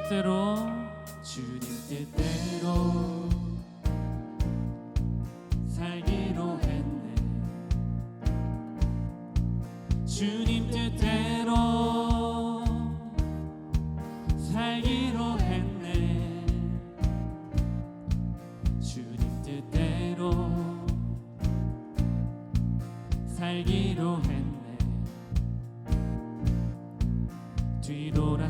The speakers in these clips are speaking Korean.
뜻대로 주님 뜻대로 살기로 했네. 주님 뜻대로 살기로 했네. 주님 뜻대로 살기로 했네. 뒤돌아서지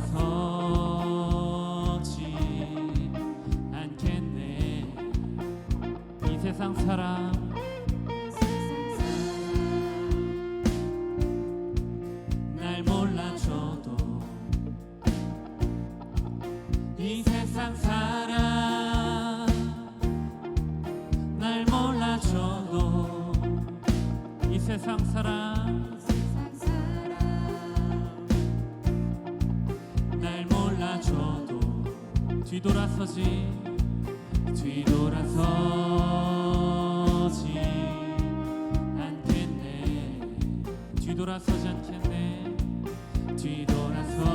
않겠네. 이 세상 사람 날 몰라줘도, 이 세상 사람 날 몰라줘도, 이 세상 사람 날 몰라줘도 뒤돌아서지 않겠네. 뒤돌아서지 않겠네. 뒤돌아서지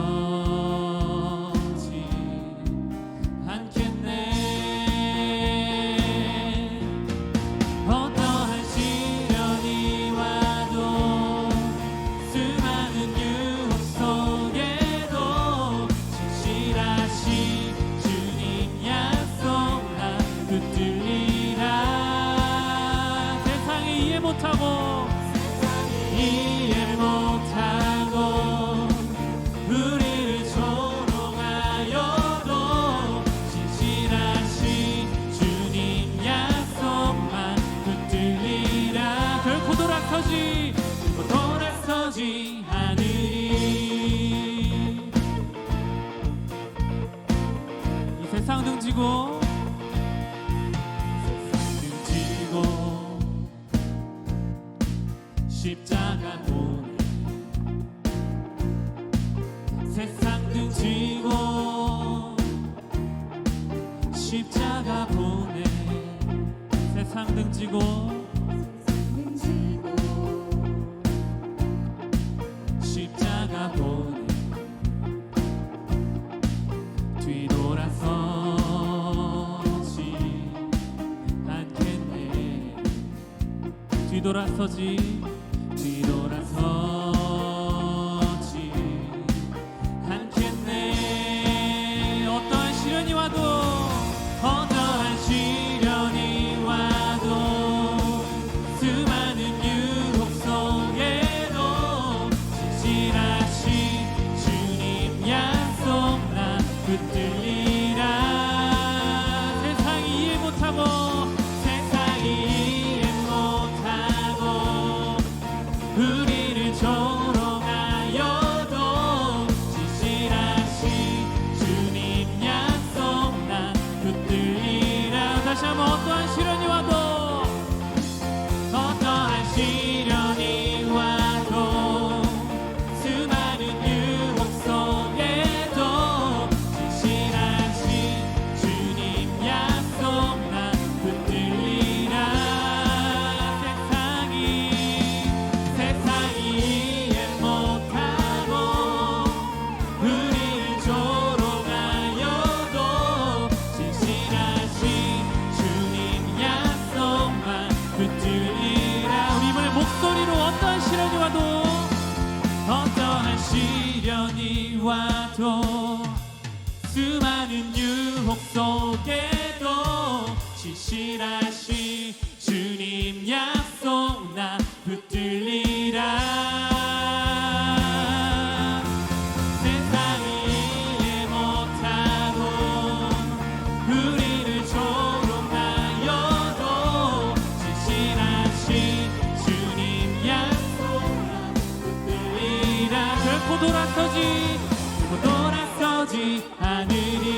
않겠네. 어떠한 시련이 와도 수많은 유혹 속에도 진실하신 주님 약속 나 붙들리라. 세상이 이해 못하고 우리를 조롱하여도 진실하신 주님 약속만 붙들리라. 결코 돌아서지 않으리. 이 세상 등지고 십자가 보내. 세상 등지고 십자가 보내. 세상 등지고 십자가 보내. 뒤돌아서지 않겠네. 뒤돌아서지 않겠네. 어떠한 시련이 와도, 어떠한 시련이 와도 수많은 유혹 속에도 진실하신 주님 약속 나 붙들리라. 세상이 이해 못하고 우리를 조롱하여도 진실하신 주님 약속 나 붙들리라. 다시 한번 어떠한 시련이 와도, 어떠한 시련이 와도 수많은 유혹 속에도 진실하신 주님 약속 나 붙들리라. 이해 못하고 우리를 조롱하여도 진실하신 주님 약속만 붙들리라. 우리 이번에 목소리로 어떠한 시련이 와도, 어떠한 시련이 와도 수많은 유혹 속에도 진실하신 주님 약속 나 붙들리라. 세상이 이해 못하고 우리를 조롱하여도 진실하신 주님 약속 나 붙들리라. 결코 돌아서지 않으리.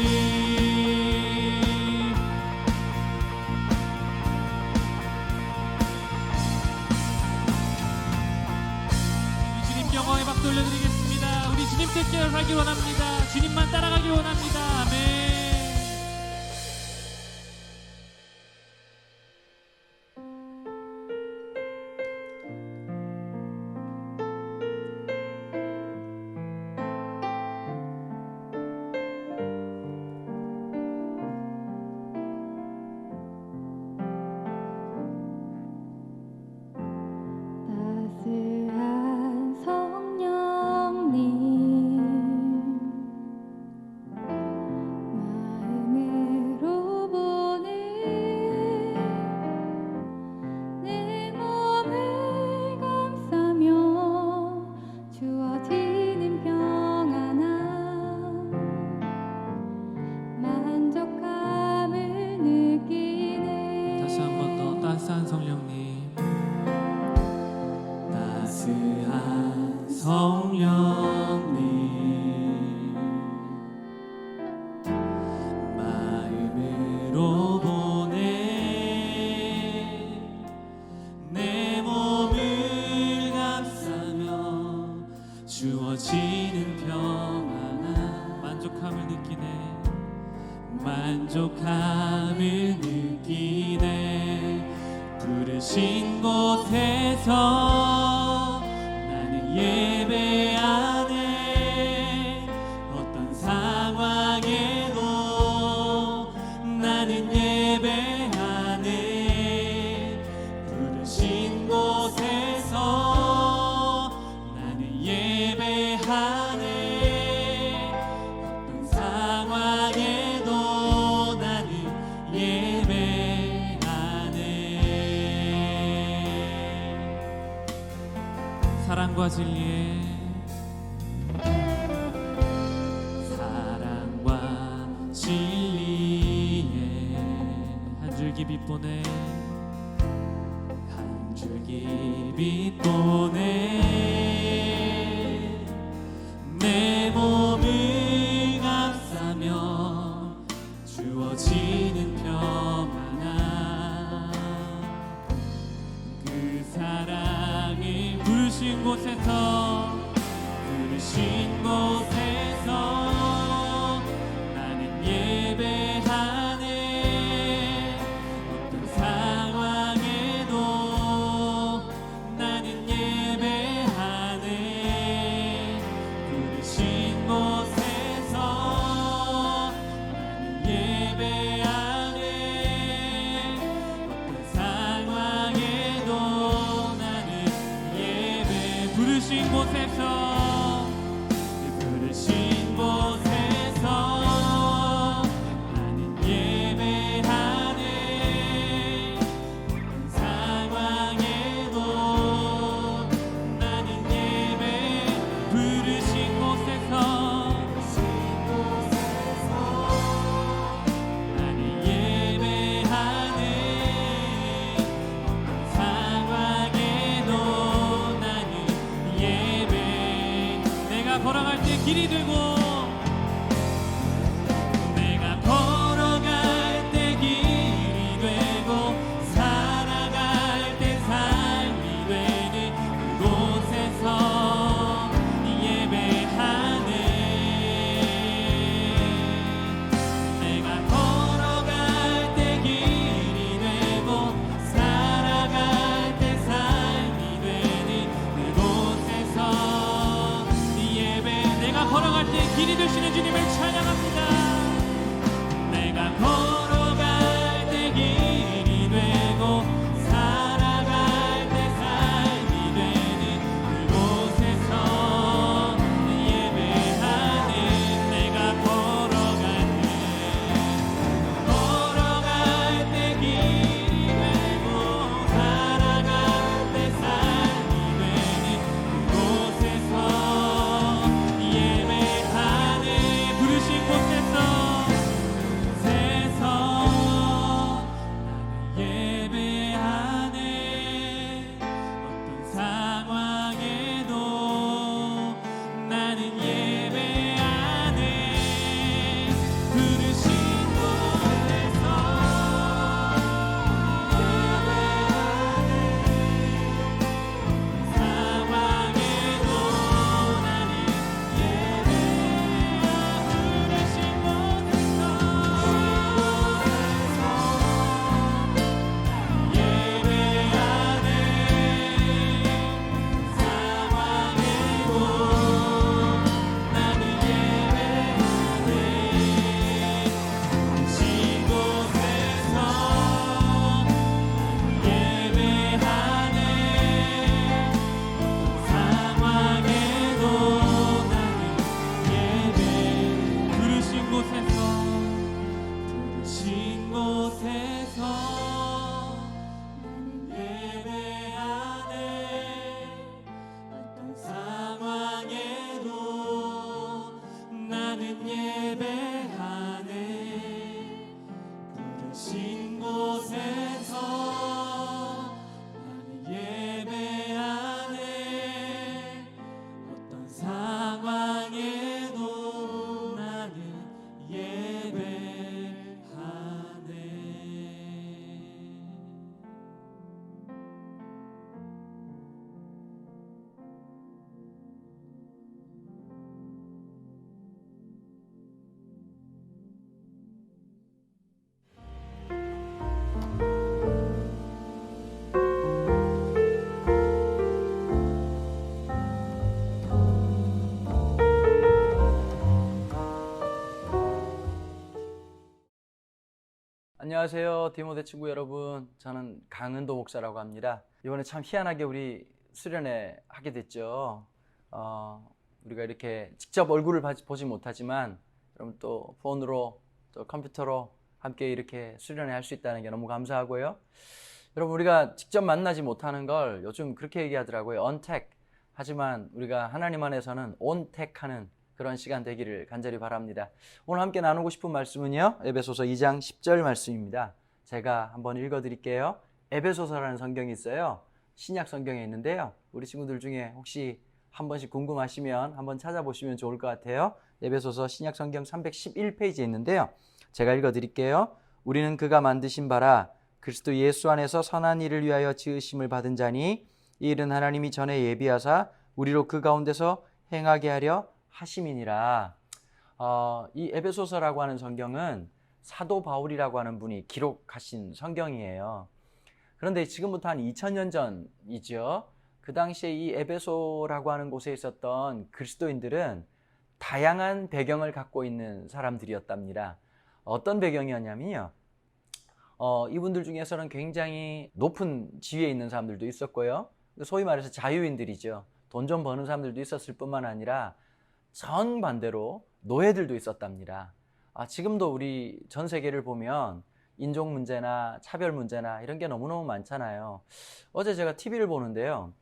만족함을 느끼네. 부르신 곳에서 나는 예배하네. 어떤 상황에도 나는 예배하네. 부르신 곳에서 나는 예배하네. 어떤 상황에도 나는 예배하네. 사랑과 진리의 한 줄기 빛보네. 한 줄기 빛보네. 내 몸을 감싸며 주어지는 평안함. 그 사랑을 부르신 곳에서 부르신 곳에서 나는 예배하네. 어떤 상황에도 나는 예배하네. 부르신 곳에서 나는 예배하네. 어떤 상황에도 나는 예배. 부르신 곳에서 부르신 곳에서 나는 예배하네. 어떤 상황에도 나는 예배. 부르신 곳에서 나는 예배하네. 어떤 상황에도 나는 예배. 내가 걸어갈 때 길이 되고 내가 걸어갈 때 길이 되고 살아갈 때 삶이 되는 그곳에서 예배하네. 내가 걸어갈 때 길이 되고 살아갈 때 삶이 되는 그곳에서 예배. 내가 걸어갈 때 길이 되시는 주님을 찬양합니다. 내가 걸어갈 때 길이 되고 살아갈 때 삶이 되는 그곳에서 예배하네. 내가 걸어갈 때 길이 되고 살아갈 때 삶이 되는 그곳에서 예배하네. 부르신 곳에서 나는 예배하네. 어떤 상황에도 나는 예배하네. 부르신 곳에서 예배하네. 상황에도 나는 예배하네. 부르신 곳에서 예배하네. 상황에도 나는 예배하네. 부르신 곳에서 예배하네. 상황에도 나는 예배. 부르신 곳에서 나는 예배하네. 어떤 상황에도 나는 예배하네. 부르신 곳에서 나는 예배하네. 어떤 상황에도 나는 예배하네. 안녕하세요, 디모데 친구 여러분. 저는 강은도 목사라고 합니다. 이번에 참 희한하게 우리 수련회 하게 됐죠. 우리가 이렇게 직접 얼굴을 보지 못하지만 여러분 또 폰으로 또 컴퓨터로 함께 이렇게 수련회 할 수 있다는 게 너무 감사하고요. 여러분, 우리가 직접 만나지 못하는 걸 요즘 그렇게 얘기하더라고요. 언택. 하지만 우리가 하나님 안에서는 온택하는 그런 시간 되기를 간절히 바랍니다. 오늘 함께 나누고 싶은 말씀은요, 에베소서 2장 10절 말씀입니다. 제가 한번 읽어드릴게요. 에베소서라는 성경이 있어요. 신약 성경에 있는데요. 우리 친구들 중에 혹시 한 번씩 궁금하시면 한번 찾아보시면 좋을 것 같아요. 에베소서 신약 성경 311페이지에 있는데요. 제가 읽어드릴게요. 우리는 그가 만드신 바라 그리스도 예수 안에서 선한 일을 위하여 지으심을 받은 자니 이 일은 하나님이 전에 예비하사 우리로 그 가운데서 행하게 하려 하심이니라. 이 에베소서라고 하는 성경은 사도 바울이라고 하는 분이 기록하신 성경이에요. 그런데 지금부터 한 2000년 전이죠. 그 당시에 이 에베소라고 하는 곳에 있었던 그리스도인들은 다양한 배경을 갖고 있는 사람들이었답니다. 어떤 배경이었냐면요, 이분들 중에서는 굉장히 높은 지위에 있는 사람들도 있었고요, 소위 말해서 자유인들이죠. 돈 좀 버는 사람들도 있었을 뿐만 아니라 정반대로 노예들도 있었답니다. 지금도 우리 전 세계를 보면 인종 문제나 차별 문제나 이런 게 너무너무 많잖아요. 어제 제가 TV를 보는데요,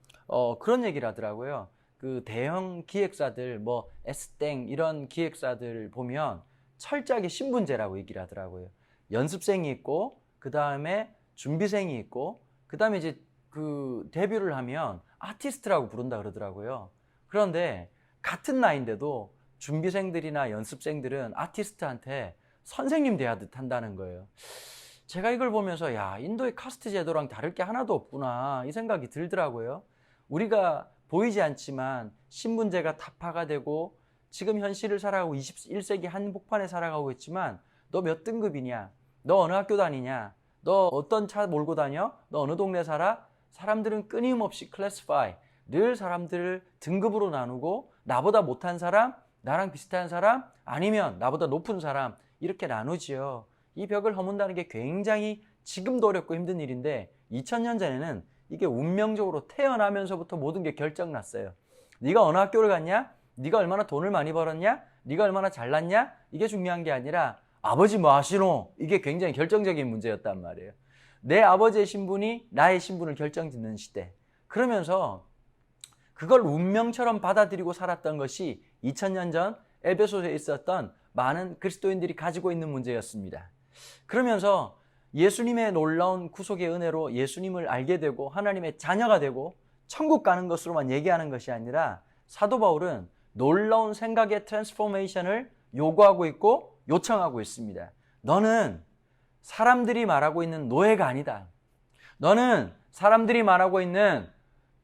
그런 얘기를 하더라고요. 그 대형 기획사들, 뭐 S땡 이런 기획사들 보면 철저하게 신분제라고 얘기를 하더라고요. 연습생이 있고, 그 다음에 준비생이 있고, 그 다음에 이제 그 데뷔를 하면 아티스트라고 부른다 그러더라고요. 그런데 같은 나이인데도 준비생들이나 연습생들은 아티스트한테 선생님 대하듯 한다는 거예요. 제가 이걸 보면서 야, 인도의 카스트 제도랑 다를 게 하나도 없구나 이 생각이 들더라고요. 우리가 보이지 않지만 신분제가 타파가 되고 지금 현실을 살아가고 21세기 한복판에 살아가고 있지만 너 몇 등급이냐? 너 어느 학교 다니냐? 너 어떤 차 몰고 다녀? 너 어느 동네 살아? 사람들은 끊임없이 클래시파이, 늘 사람들을 등급으로 나누고 나보다 못한 사람, 나랑 비슷한 사람, 아니면 나보다 높은 사람 이렇게 나누지요. 이 벽을 허문다는 게 굉장히 지금도 어렵고 힘든 일인데 2000년 전에는 이게 운명적으로 태어나면서부터 모든 게 결정났어요. 네가 어느 학교를 갔냐? 네가 얼마나 돈을 많이 벌었냐? 네가 얼마나 잘났냐? 이게 중요한 게 아니라 아버지 뭐 하시노? 이게 굉장히 결정적인 문제였단 말이에요. 내 아버지의 신분이 나의 신분을 결정짓는 시대. 그러면서 그걸 운명처럼 받아들이고 살았던 것이 2000년 전 에베소에 있었던 많은 그리스도인들이 가지고 있는 문제였습니다. 그러면서 예수님의 놀라운 구속의 은혜로 예수님을 알게 되고 하나님의 자녀가 되고 천국 가는 것으로만 얘기하는 것이 아니라 사도 바울은 놀라운 생각의 트랜스포메이션을 요구하고 있고 요청하고 있습니다. 너는 사람들이 말하고 있는 노예가 아니다. 너는 사람들이 말하고 있는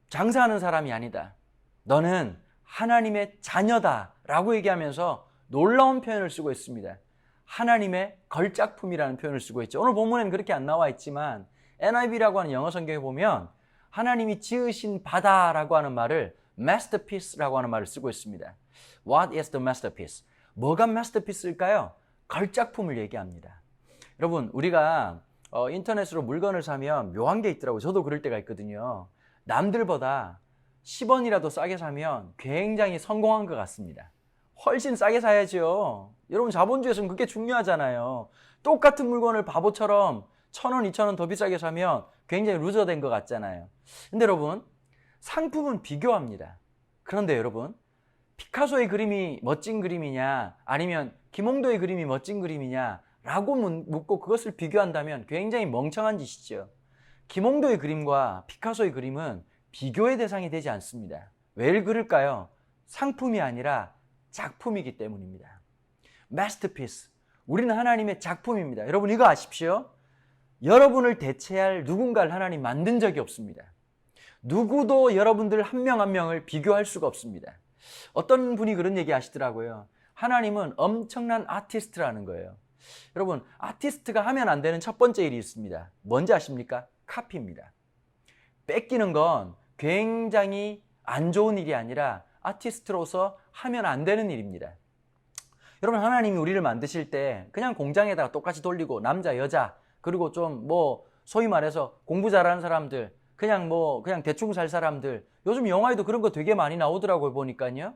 장사하는 사람이 아니다. 너는 하나님의 자녀다 라고 얘기하면서 놀라운 표현을 쓰고 있습니다. 하나님의 걸작품이라는 표현을 쓰고 있죠. 오늘 본문에는 그렇게 안 나와 있지만 NIV라고 하는 영어 성경에 보면 하나님이 지으신 바다라고 하는 말을 masterpiece라고 하는 말을 쓰고 있습니다. What is the masterpiece? 뭐가 masterpiece일까요? 걸작품을 얘기합니다. 여러분, 우리가 인터넷으로 물건을 사면 묘한 게 있더라고요. 저도 그럴 때가 있거든요. 남들보다 10원이라도 싸게 사면 굉장히 성공한 것 같습니다. 훨씬 싸게 사야죠. 여러분, 자본주의에서는 그게 중요하잖아요. 똑같은 물건을 바보처럼 1000원, 2000원 더 비싸게 사면 굉장히 루저된 것 같잖아요. 근데 여러분, 상품은 비교합니다. 그런데 여러분, 피카소의 그림이 멋진 그림이냐 아니면 김홍도의 그림이 멋진 그림이냐 라고 묻고 그것을 비교한다면 굉장히 멍청한 짓이죠. 김홍도의 그림과 피카소의 그림은 비교의 대상이 되지 않습니다. 왜 그럴까요? 상품이 아니라 작품이기 때문입니다. 마스터피스, 우리는 하나님의 작품입니다. 여러분, 이거 아십시오? 여러분을 대체할 누군가를 하나님 만든 적이 없습니다. 누구도 여러분들 한 명 한 명을 비교할 수가 없습니다. 어떤 분이 그런 얘기 하시더라고요. 하나님은 엄청난 아티스트라는 거예요. 여러분, 아티스트가 하면 안 되는 첫 번째 일이 있습니다. 뭔지 아십니까? 카피입니다. 뺏기는 건 굉장히 안 좋은 일이 아니라 아티스트로서 하면 안 되는 일입니다. 여러분, 하나님이 우리를 만드실 때 그냥 공장에다가 똑같이 돌리고 남자, 여자 그리고 좀 소위 말해서 공부 잘하는 사람들, 그냥 대충 살 사람들, 요즘 영화에도 그런 거 되게 많이 나오더라고요, 보니까요.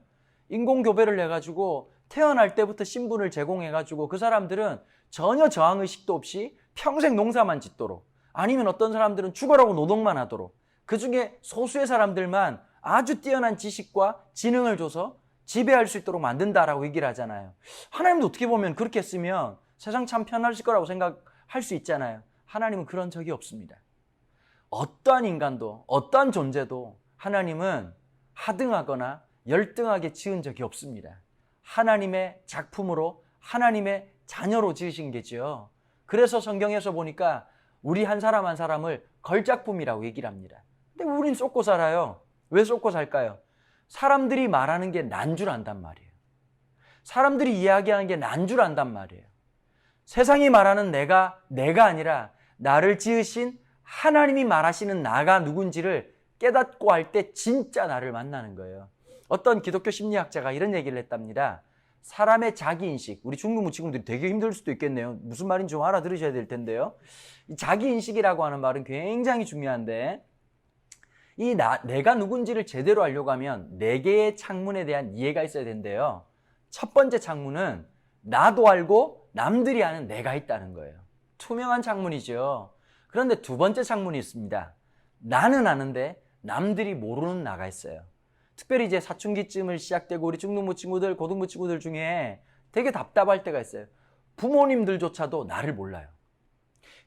인공교배를 해가지고 태어날 때부터 신분을 제공해가지고 그 사람들은 전혀 저항의식도 없이 평생 농사만 짓도록, 아니면 어떤 사람들은 죽어라고 노동만 하도록, 그 중에 소수의 사람들만 아주 뛰어난 지식과 지능을 줘서 지배할 수 있도록 만든다라고 얘기를 하잖아요. 하나님도 어떻게 보면 그렇게 했으면 세상 참 편하실 거라고 생각할 수 있잖아요. 하나님은 그런 적이 없습니다. 어떠한 인간도, 어떠한 존재도 하나님은 하등하거나 열등하게 지은 적이 없습니다. 하나님의 작품으로, 하나님의 자녀로 지으신 게죠. 그래서 성경에서 보니까 우리 한 사람 한 사람을 걸작품이라고 얘기를 합니다. 근데 우린 쏟고 살아요. 왜 쏟고 살까요? 사람들이 말하는 게 난 줄 안단 말이에요. 사람들이 이야기하는 게 난 줄 안단 말이에요. 세상이 말하는 내가 아니라 나를 지으신 하나님이 말하시는 나가 누군지를 깨닫고 할 때 진짜 나를 만나는 거예요. 어떤 기독교 심리학자가 이런 얘기를 했답니다. 사람의 자기인식, 우리 중등부치군들이 되게 힘들 수도 있겠네요. 무슨 말인지 좀 알아들으셔야 될 텐데요. 이 자기인식이라고 하는 말은 굉장히 중요한데, 내가 누군지를 제대로 알려고 하면 4개의 창문에 대한 이해가 있어야 된대요. 첫 번째 창문은 나도 알고 남들이 아는 내가 있다는 거예요. 투명한 창문이죠. 그런데 두 번째 창문이 있습니다. 나는 아는데 남들이 모르는 나가 있어요. 특별히 이제 사춘기쯤을 시작되고 우리 중등부 친구들, 고등부 친구들 중에 되게 답답할 때가 있어요. 부모님들조차도 나를 몰라요.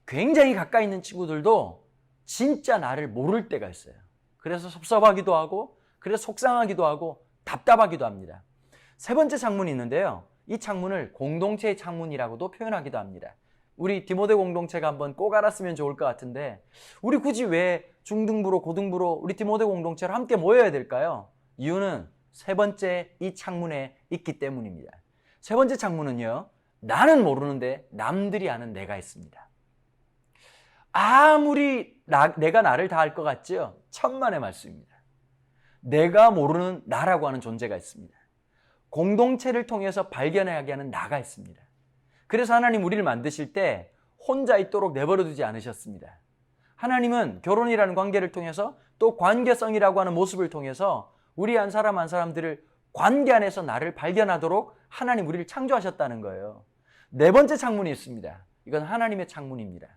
굉장히 가까이 있는 친구들도 진짜 나를 모를 때가 있어요. 그래서 섭섭하기도 하고, 그래서 속상하기도 하고, 답답하기도 합니다. 세 번째 창문이 있는데요. 이 창문을 공동체의 창문이라고도 표현하기도 합니다. 우리 디모데 공동체가 한번 꼭 알았으면 좋을 것 같은데, 우리 굳이 왜 중등부로 고등부로 우리 디모데 공동체를 함께 모여야 될까요? 이유는 세 번째 이 창문에 있기 때문입니다. 세 번째 창문은요, 나는 모르는데 남들이 아는 내가 있습니다. 아무리 내가 나를 다 알 것 같지요? 천만의 말씀입니다. 내가 모르는 나라고 하는 존재가 있습니다. 공동체를 통해서 발견하게 하는 나가 있습니다. 그래서 하나님 우리를 만드실 때 혼자 있도록 내버려 두지 않으셨습니다. 하나님은 결혼이라는 관계를 통해서, 또 관계성이라고 하는 모습을 통해서 우리 한 사람 한 사람들을 관계 안에서 나를 발견하도록 하나님 우리를 창조하셨다는 거예요. 네 번째 창문이 있습니다. 이건 하나님의 창문입니다.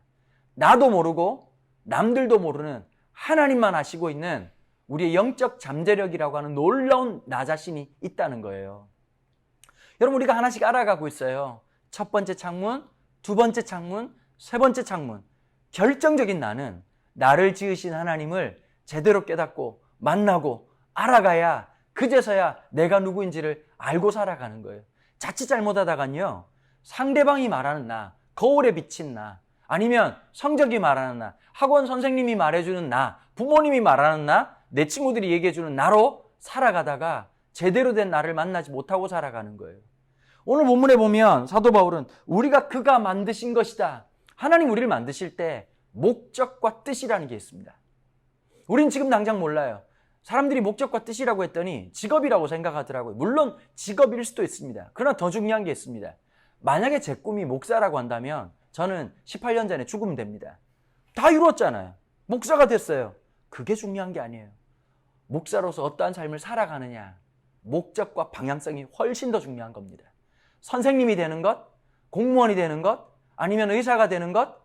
나도 모르고 남들도 모르는 하나님만 아시고 있는 우리의 영적 잠재력이라고 하는 놀라운 나 자신이 있다는 거예요. 여러분, 우리가 하나씩 알아가고 있어요. 첫 번째 창문, 두 번째 창문, 세 번째 창문. 결정적인 나는 나를 지으신 하나님을 제대로 깨닫고 만나고 알아가야, 그제서야 내가 누구인지를 알고 살아가는 거예요. 자칫 잘못하다간요, 상대방이 말하는 나, 거울에 비친 나, 아니면 성적이 말하는 나, 학원 선생님이 말해주는 나, 부모님이 말하는 나, 내 친구들이 얘기해주는 나로 살아가다가 제대로 된 나를 만나지 못하고 살아가는 거예요. 오늘 본문에 보면 사도 바울은 우리가 그가 만드신 것이다. 하나님 우리를 만드실 때 목적과 뜻이라는 게 있습니다. 우린 지금 당장 몰라요. 사람들이 목적과 뜻이라고 했더니 직업이라고 생각하더라고요. 물론 직업일 수도 있습니다. 그러나 더 중요한 게 있습니다. 만약에 제 꿈이 목사라고 한다면 저는 18년 전에 죽으면 됩니다. 다 이루었잖아요. 목사가 됐어요. 그게 중요한 게 아니에요. 목사로서 어떠한 삶을 살아가느냐, 목적과 방향성이 훨씬 더 중요한 겁니다. 선생님이 되는 것, 공무원이 되는 것, 아니면 의사가 되는 것,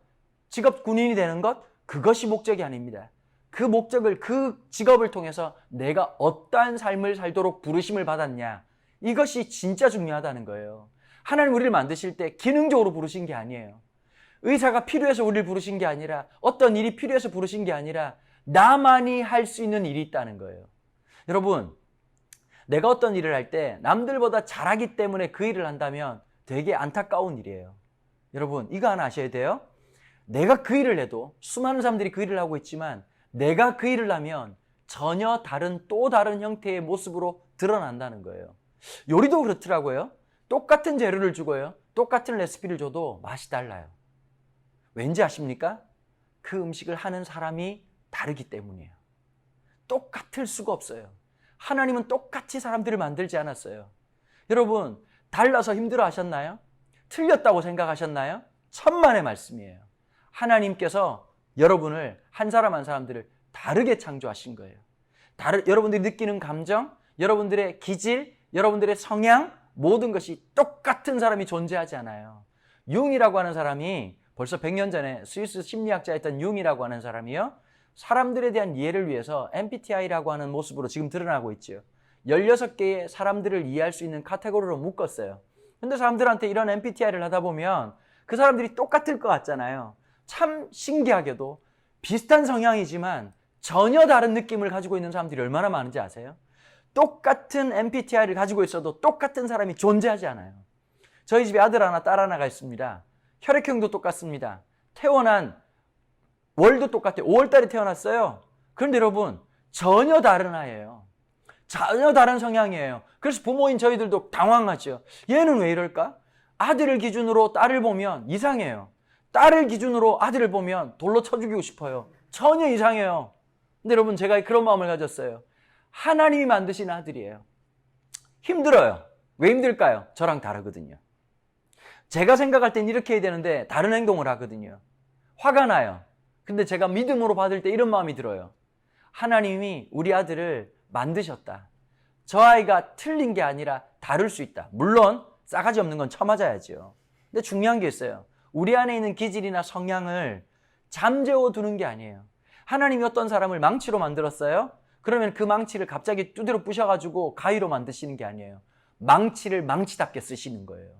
직업 군인이 되는 것, 그것이 목적이 아닙니다. 그 목적을, 그 직업을 통해서 내가 어떠한 삶을 살도록 부르심을 받았냐, 이것이 진짜 중요하다는 거예요. 하나님 우리를 만드실 때 기능적으로 부르신 게 아니에요. 의사가 필요해서 우리를 부르신 게 아니라, 어떤 일이 필요해서 부르신 게 아니라 나만이 할 수 있는 일이 있다는 거예요. 여러분, 내가 어떤 일을 할 때 남들보다 잘하기 때문에 그 일을 한다면 되게 안타까운 일이에요. 여러분, 이거 하나 아셔야 돼요. 내가 그 일을 해도, 수많은 사람들이 그 일을 하고 있지만 내가 그 일을 하면 전혀 다른, 또 다른 형태의 모습으로 드러난다는 거예요. 요리도 그렇더라고요. 똑같은 재료를 주고요, 똑같은 레시피를 줘도 맛이 달라요. 왠지 아십니까? 그 음식을 하는 사람이 다르기 때문이에요. 똑같을 수가 없어요. 하나님은 똑같이 사람들을 만들지 않았어요. 여러분, 달라서 힘들어 하셨나요? 틀렸다고 생각하셨나요? 천만의 말씀이에요. 하나님께서 여러분을 한 사람 한 사람들을 다르게 창조하신 거예요. 여러분들이 느끼는 감정, 여러분들의 기질, 여러분들의 성향, 모든 것이 똑같은 사람이 존재하지 않아요. 융이라고 하는 사람이 벌써 100년 전에 스위스 심리학자였던 융이라고 하는 사람이요, 사람들에 대한 이해를 위해서 MBTI라고 하는 모습으로 지금 드러나고 있죠. 16개의 사람들을 이해할 수 있는 카테고리로 묶었어요. 근데 사람들한테 이런 MBTI를 하다 보면 그 사람들이 똑같을 것 같잖아요. 참 신기하게도 비슷한 성향이지만 전혀 다른 느낌을 가지고 있는 사람들이 얼마나 많은지 아세요? 똑같은 MBTI를 가지고 있어도 똑같은 사람이 존재하지 않아요. 저희 집에 아들 하나, 딸 하나가 있습니다. 혈액형도 똑같습니다. 태어난 월도 똑같아요. 5월달에 태어났어요. 그런데 여러분, 전혀 다른 아이예요. 전혀 다른 성향이에요. 그래서 부모인 저희들도 당황하죠. 얘는 왜 이럴까? 아들을 기준으로 딸을 보면 이상해요. 딸을 기준으로 아들을 보면 돌로 쳐 죽이고 싶어요. 전혀 이상해요. 근데 여러분, 제가 그런 마음을 가졌어요. 하나님이 만드신 아들이에요. 힘들어요. 왜 힘들까요? 저랑 다르거든요. 제가 생각할 땐 이렇게 해야 되는데 다른 행동을 하거든요. 화가 나요. 근데 제가 믿음으로 받을 때 이런 마음이 들어요. 하나님이 우리 아들을 만드셨다. 저 아이가 틀린 게 아니라 다를 수 있다. 물론 싸가지 없는 건 쳐맞아야죠. 근데 중요한 게 있어요. 우리 안에 있는 기질이나 성향을 잠재워 두는 게 아니에요. 하나님이 어떤 사람을 망치로 만들었어요? 그러면 그 망치를 갑자기 두드려 부셔가지고 가위로 만드시는 게 아니에요. 망치를 망치답게 쓰시는 거예요.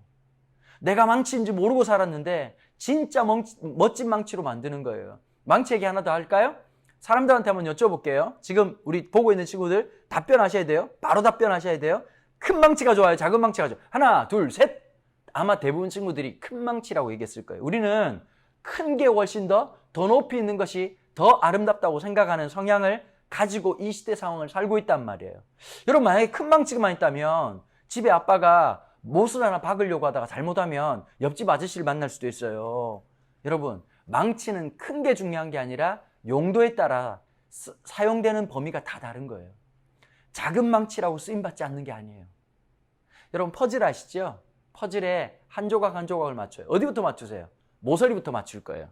내가 망치인지 모르고 살았는데 진짜 멋진 망치로 만드는 거예요. 망치 얘기 하나 더 할까요? 사람들한테 한번 여쭤볼게요. 지금 우리 보고 있는 친구들 답변하셔야 돼요. 바로 답변하셔야 돼요. 큰 망치가 좋아요? 작은 망치가 좋아요? 하나, 둘, 셋. 아마 대부분 친구들이 큰 망치라고 얘기했을 거예요. 우리는 큰 게 훨씬 더 높이 있는 것이 더 아름답다고 생각하는 성향을 가지고 이 시대 상황을 살고 있단 말이에요. 여러분, 만약에 큰 망치만 있다면 집에 아빠가 못을 하나 박으려고 하다가 잘못하면 옆집 아저씨를 만날 수도 있어요. 여러분, 망치는 큰 게 중요한 게 아니라 용도에 따라 사용되는 범위가 다 다른 거예요. 작은 망치라고 쓰임받지 않는 게 아니에요. 여러분, 퍼즐 아시죠? 퍼즐에 한 조각 한 조각을 맞춰요. 어디부터 맞추세요? 모서리부터 맞출 거예요.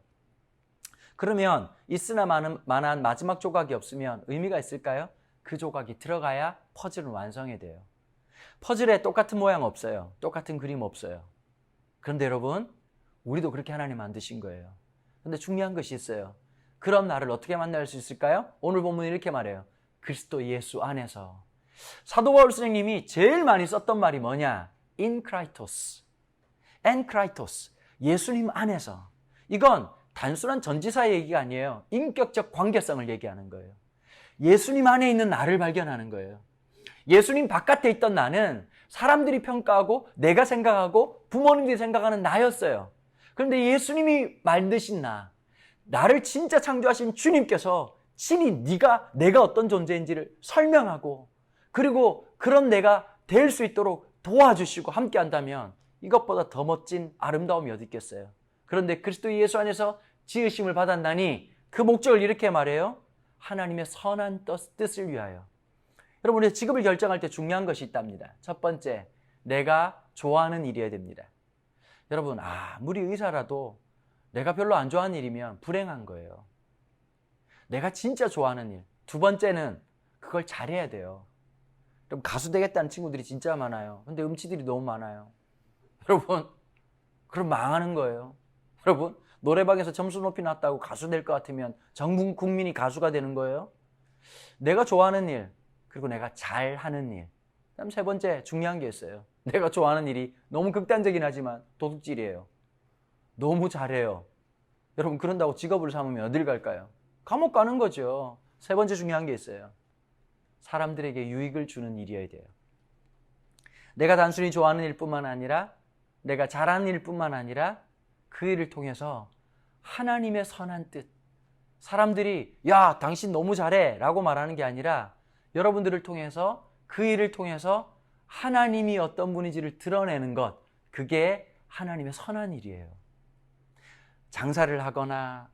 그러면 있으나 마나한 마지막 조각이 없으면 의미가 있을까요? 그 조각이 들어가야 퍼즐은 완성이 돼요. 퍼즐에 똑같은 모양 없어요. 똑같은 그림 없어요. 그런데 여러분, 우리도 그렇게 하나님 만드신 거예요. 근데 중요한 것이 있어요. 그럼 나를 어떻게 만날 수 있을까요? 오늘 본문이 이렇게 말해요. 그리스도 예수 안에서. 사도 바울 선생님이 제일 많이 썼던 말이 뭐냐? In Christos. En Christos. 예수님 안에서. 이건 단순한 전지사의 얘기가 아니에요. 인격적 관계성을 얘기하는 거예요. 예수님 안에 있는 나를 발견하는 거예요. 예수님 바깥에 있던 나는 사람들이 평가하고 내가 생각하고 부모님들이 생각하는 나였어요. 그런데 예수님이 만드신 나를 진짜 창조하신 주님께서 친히 내가 어떤 존재인지를 설명하고, 그리고 그런 내가 될 수 있도록 도와주시고 함께 한다면 이것보다 더 멋진 아름다움이 어디 있겠어요. 그런데 그리스도 예수 안에서 지으심을 받았나니 그 목적을 이렇게 말해요. 하나님의 선한 뜻을 위하여. 여러분, 우리 직업을 결정할 때 중요한 것이 있답니다. 첫 번째, 내가 좋아하는 일이어야 됩니다. 여러분, 아무리 의사라도 내가 별로 안 좋아하는 일이면 불행한 거예요. 내가 진짜 좋아하는 일. 두 번째는 그걸 잘해야 돼요. 여러분, 가수 되겠다는 친구들이 진짜 많아요. 근데 음치들이 너무 많아요. 여러분, 그럼 망하는 거예요. 여러분, 노래방에서 점수 높이 났다고 가수 될 것 같으면 전 국민이 가수가 되는 거예요. 내가 좋아하는 일, 그리고 내가 잘하는 일. 그다음 세 번째 중요한 게 있어요. 내가 좋아하는 일이 너무 극단적이긴 하지만 도둑질이에요. 너무 잘해요. 여러분, 그런다고 직업을 삼으면 어딜 갈까요? 감옥 가는 거죠. 세 번째 중요한 게 있어요. 사람들에게 유익을 주는 일이어야 돼요. 내가 단순히 좋아하는 일뿐만 아니라, 내가 잘하는 일뿐만 아니라 그 일을 통해서 하나님의 선한 뜻, 사람들이 야, 당신 너무 잘해 라고 말하는 게 아니라 여러분들을 통해서, 그 일을 통해서 하나님이 어떤 분인지를 드러내는 것, 그게 하나님의 선한 일이에요. 장사를 하거나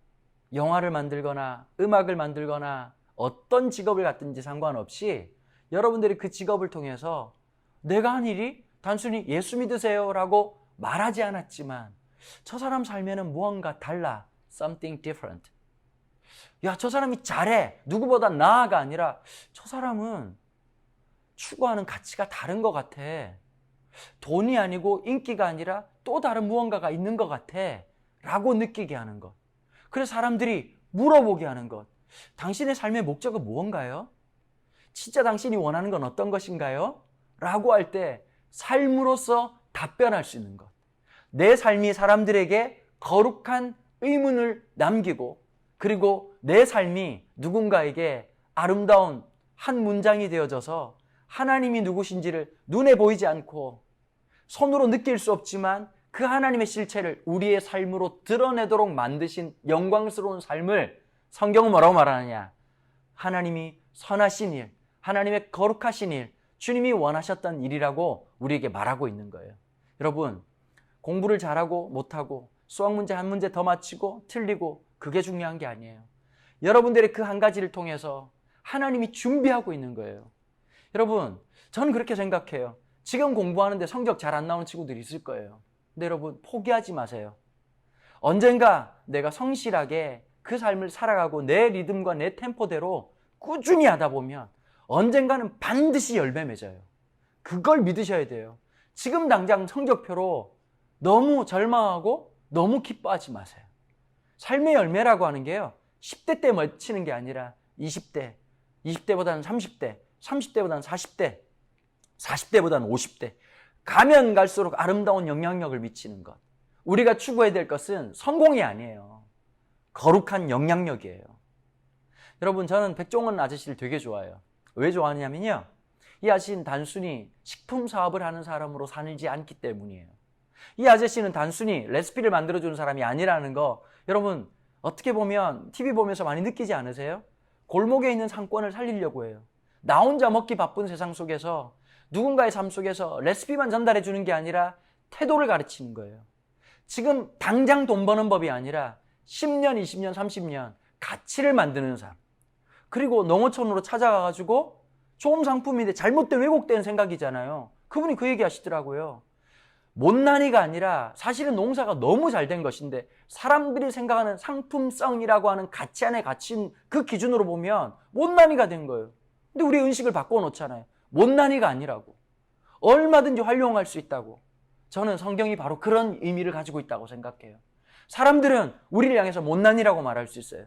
영화를 만들거나 음악을 만들거나 어떤 직업을 갖든지 상관없이 여러분들이 그 직업을 통해서 내가 한 일이 단순히 예수 믿으세요 라고 말하지 않았지만 저 사람 삶에는 무언가 달라 something different. 야, 저 사람이 잘해. 누구보다 나아가 아니라 저 사람은 추구하는 가치가 다른 것 같아. 돈이 아니고 인기가 아니라 또 다른 무언가가 있는 것 같아. 라고 느끼게 하는 것. 그래서 사람들이 물어보게 하는 것. 당신의 삶의 목적은 무언가요? 진짜 당신이 원하는 건 어떤 것인가요? 라고 할 때 삶으로서 답변할 수 있는 것. 내 삶이 사람들에게 거룩한 의문을 남기고 그리고 내 삶이 누군가에게 아름다운 한 문장이 되어져서 하나님이 누구신지를 눈에 보이지 않고 손으로 느낄 수 없지만 그 하나님의 실체를 우리의 삶으로 드러내도록 만드신 영광스러운 삶을 성경은 뭐라고 말하느냐? 하나님이 선하신 일, 하나님의 거룩하신 일, 주님이 원하셨던 일이라고 우리에게 말하고 있는 거예요. 여러분, 공부를 잘하고 못하고 수학 문제 한 문제 더 맞히고 틀리고 그게 중요한 게 아니에요. 여러분들의 그 한 가지를 통해서 하나님이 준비하고 있는 거예요. 여러분, 저는 그렇게 생각해요. 지금 공부하는데 성적 잘 안 나오는 친구들이 있을 거예요. 근데 여러분, 포기하지 마세요. 언젠가 내가 성실하게 그 삶을 살아가고 내 리듬과 내 템포대로 꾸준히 하다 보면 언젠가는 반드시 열매 맺어요. 그걸 믿으셔야 돼요. 지금 당장 성적표로 너무 절망하고 너무 기뻐하지 마세요. 삶의 열매라고 하는 게요, 10대 때 맺히는 게 아니라 20대, 20대보다는 30대, 30대보다는 40대, 40대보다는 50대, 가면 갈수록 아름다운 영향력을 미치는 것. 우리가 추구해야 될 것은 성공이 아니에요. 거룩한 영향력이에요. 여러분, 저는 백종원 아저씨를 되게 좋아해요. 왜 좋아하냐면요, 이 아저씨는 단순히 식품 사업을 하는 사람으로 살지 않기 때문이에요. 이 아저씨는 단순히 레시피를 만들어주는 사람이 아니라는 거, 여러분 어떻게 보면 TV 보면서 많이 느끼지 않으세요? 골목에 있는 상권을 살리려고 해요. 나 혼자 먹기 바쁜 세상 속에서 누군가의 삶 속에서 레시피만 전달해 주는 게 아니라 태도를 가르치는 거예요. 지금 당장 돈 버는 법이 아니라 10년, 20년, 30년 가치를 만드는 삶. 그리고 농어촌으로 찾아가가지고 좋은 상품인데 잘못된 왜곡된 생각이잖아요. 그분이 그 얘기 하시더라고요. 못난이가 아니라 사실은 농사가 너무 잘 된 것인데 사람들이 생각하는 상품성이라고 하는 가치 안에 갇힌 그 기준으로 보면 못난이가 된 거예요. 근데 우리 의식을 바꿔놓잖아요. 못난이가 아니라고. 얼마든지 활용할 수 있다고. 저는 성경이 바로 그런 의미를 가지고 있다고 생각해요. 사람들은 우리를 향해서 못난이라고 말할 수 있어요.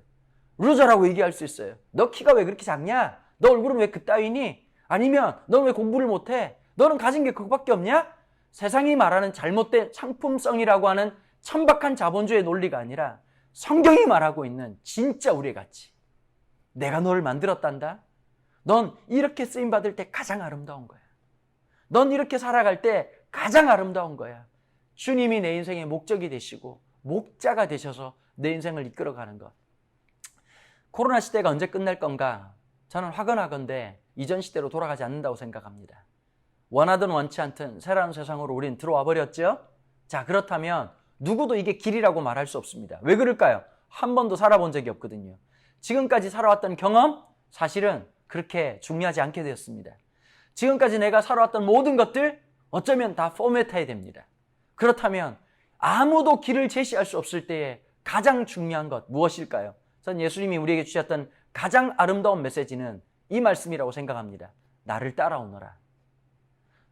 루저라고 얘기할 수 있어요. 너 키가 왜 그렇게 작냐? 너 얼굴은 왜 그따위니? 아니면 너 왜 공부를 못해? 너는 가진 게 그거밖에 없냐? 세상이 말하는 잘못된 상품성이라고 하는 천박한 자본주의 논리가 아니라 성경이 말하고 있는 진짜 우리의 가치. 내가 너를 만들었단다. 넌 이렇게 쓰임받을 때 가장 아름다운 거야. 넌 이렇게 살아갈 때 가장 아름다운 거야. 주님이 내 인생의 목적이 되시고 목자가 되셔서 내 인생을 이끌어가는 것. 코로나 시대가 언제 끝날 건가? 저는 화건하건대 이전 시대로 돌아가지 않는다고 생각합니다. 원하든 원치 않든 새로운 세상으로 우린 들어와 버렸죠? 자, 그렇다면 누구도 이게 길이라고 말할 수 없습니다. 왜 그럴까요? 한 번도 살아본 적이 없거든요. 지금까지 살아왔던 경험, 사실은 그렇게 중요하지 않게 되었습니다. 지금까지 내가 살아왔던 모든 것들, 어쩌면 다 포맷해야 됩니다. 그렇다면 아무도 길을 제시할 수 없을 때에 가장 중요한 것 무엇일까요? 전 예수님이 우리에게 주셨던 가장 아름다운 메시지는 이 말씀이라고 생각합니다. 나를 따라오너라.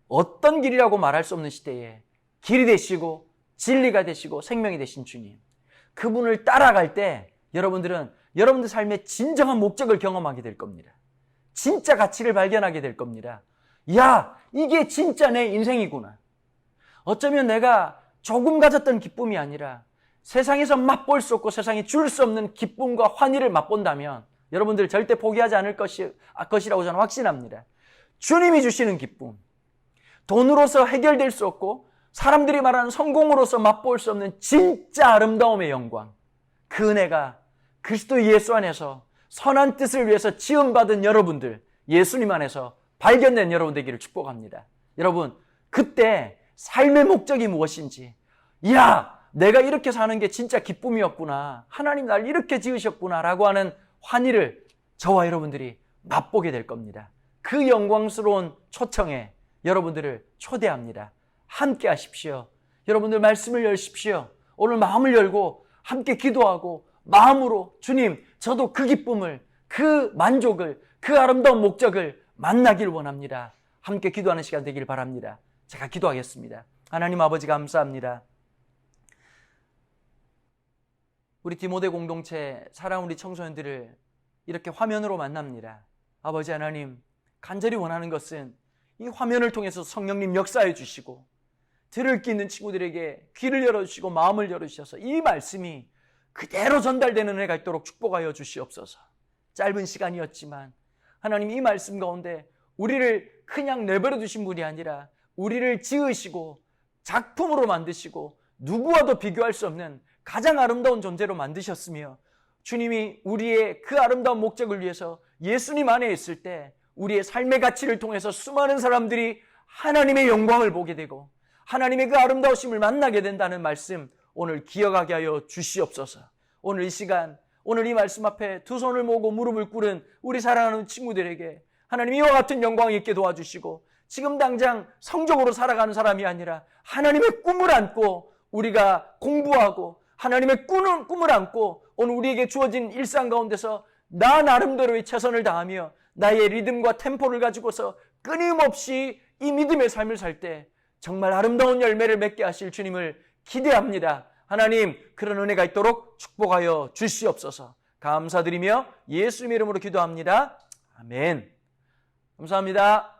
어떤 길이라고 말할 수 없는 시대에 길이 되시고 진리가 되시고 생명이 되신 주님, 그분을 따라갈 때 여러분들은 여러분들 삶의 진정한 목적을 경험하게 될 겁니다. 진짜 가치를 발견하게 될 겁니다. 야, 이게 진짜 내 인생이구나. 어쩌면 내가 조금 가졌던 기쁨이 아니라 세상에서 맛볼 수 없고 세상에 줄 수 없는 기쁨과 환희를 맛본다면 여러분들 절대 포기하지 않을 것이라고 저는 확신합니다. 주님이 주시는 기쁨, 돈으로서 해결될 수 없고 사람들이 말하는 성공으로서 맛볼 수 없는 진짜 아름다움의 영광, 그 은혜가 그리스도 예수 안에서 선한 뜻을 위해서 지음받은 여러분들, 예수님 안에서 발견된 여러분 되기를 축복합니다. 여러분, 그때 삶의 목적이 무엇인지, 야, 내가 이렇게 사는 게 진짜 기쁨이었구나, 하나님 날 이렇게 지으셨구나 라고 하는 환희를 저와 여러분들이 맛보게 될 겁니다. 그 영광스러운 초청에 여러분들을 초대합니다. 함께 하십시오. 여러분들 말씀을 열십시오. 오늘 마음을 열고 함께 기도하고 마음으로 주님, 저도 그 기쁨을, 그 만족을, 그 아름다운 목적을 만나길 원합니다. 함께 기도하는 시간 되길 바랍니다. 제가 기도하겠습니다. 하나님 아버지 감사합니다. 우리 디모데 공동체 사랑하는 우리 청소년들을 이렇게 화면으로 만납니다. 아버지 하나님, 간절히 원하는 것은 이 화면을 통해서 성령님 역사해 주시고 들을 끼 있는 친구들에게 귀를 열어주시고 마음을 열어주셔서 이 말씀이 그대로 전달되는 은혜가 있도록 축복하여 주시옵소서. 짧은 시간이었지만 하나님, 이 말씀 가운데 우리를 그냥 내버려 두신 분이 아니라 우리를 지으시고 작품으로 만드시고 누구와도 비교할 수 없는 가장 아름다운 존재로 만드셨으며, 주님이 우리의 그 아름다운 목적을 위해서 예수님 안에 있을 때 우리의 삶의 가치를 통해서 수많은 사람들이 하나님의 영광을 보게 되고 하나님의 그 아름다우심을 만나게 된다는 말씀 오늘 기억하게 하여 주시옵소서. 오늘 이 시간, 오늘 이 말씀 앞에 두 손을 모으고 무릎을 꿇은 우리 사랑하는 친구들에게 하나님 이와 같은 영광이 있게 도와주시고, 지금 당장 성적으로 살아가는 사람이 아니라 하나님의 꿈을 안고 우리가 공부하고 하나님의 꿈을 안고 오늘 우리에게 주어진 일상 가운데서 나 나름대로의 최선을 다하며 나의 리듬과 템포를 가지고서 끊임없이 이 믿음의 삶을 살 때 정말 아름다운 열매를 맺게 하실 주님을 기대합니다. 하나님, 그런 은혜가 있도록 축복하여 주시옵소서. 감사드리며 예수님의 이름으로 기도합니다. 아멘. 감사합니다.